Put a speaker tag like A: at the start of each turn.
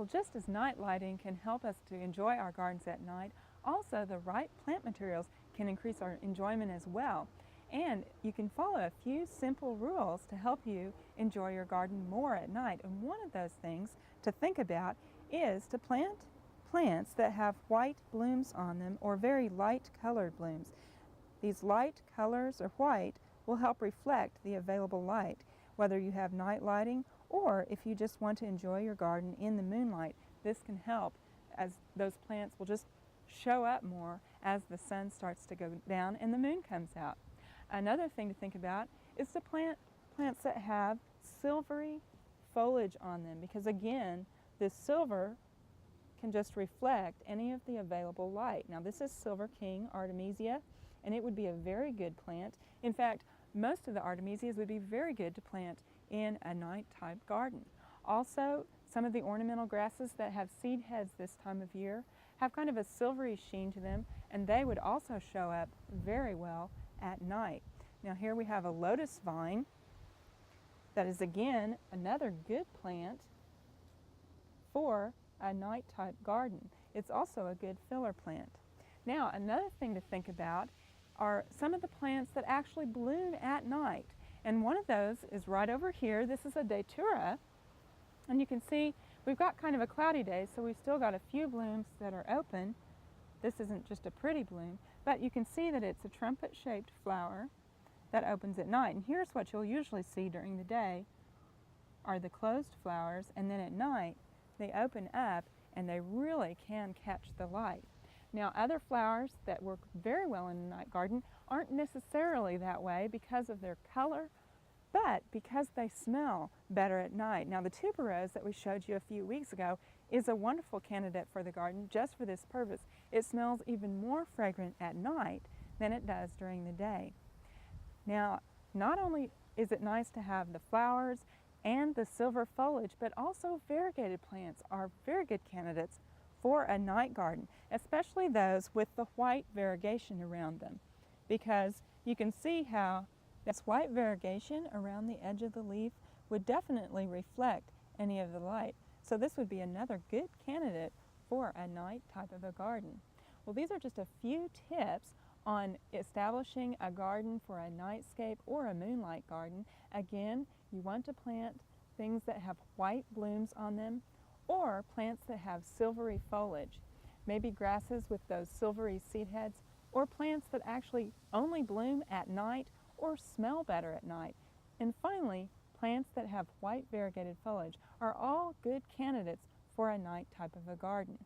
A: Well, just as night lighting can help us to enjoy our gardens at night, also the right plant materials can increase our enjoyment as well. And you can follow a few simple rules to help you enjoy your garden more at night. And one of those things to think about is to plant plants that have white blooms on them or very light colored blooms. These light colors or white will help reflect the available light, whether you have night lighting or if you just want to enjoy your garden in the moonlight. This can help, as those plants will just show up more as the sun starts to go down and the moon comes out. Another thing to think about is to plant plants that have silvery foliage on them, because again, this silver can just reflect any of the available light. Now this is Silver King Artemisia, and it would be a very good plant. In fact, most of the Artemisias would be very good to plant in a night type garden. Also, some of the ornamental grasses that have seed heads this time of year have kind of a silvery sheen to them, and they would also show up very well at night. Now here we have a lotus vine that is again another good plant for a night type garden. It's also a good filler plant. Now another thing to think about are some of the plants that actually bloom at night. And one of those is right over here. This is a datura, and you can see we've got kind of a cloudy day, so we've still got a few blooms that are open. This isn't just a pretty bloom, but you can see that it's a trumpet-shaped flower that opens at night. And here's what you'll usually see during the day are the closed flowers, and then at night they open up and they really can catch the light. Now other flowers that work very well in a night garden aren't necessarily that way because of their color, but because they smell better at night. Now the tuberose that we showed you a few weeks ago is a wonderful candidate for the garden just for this purpose. It smells even more fragrant at night than it does during the day. Now not only is it nice to have the flowers and the silver foliage, but also variegated plants are very good candidates for a night garden, especially those with the white variegation around them, because you can see how this white variegation around the edge of the leaf would definitely reflect any of the light. So this would be another good candidate for a night type of a garden. Well, these are just a few tips on establishing a garden for a nightscape or a moonlight garden. Again, you want to plant things that have white blooms on them, or plants that have silvery foliage. Maybe grasses with those silvery seed heads, or plants that actually only bloom at night or smell better at night. And finally, plants that have white variegated foliage are all good candidates for a night type of a garden.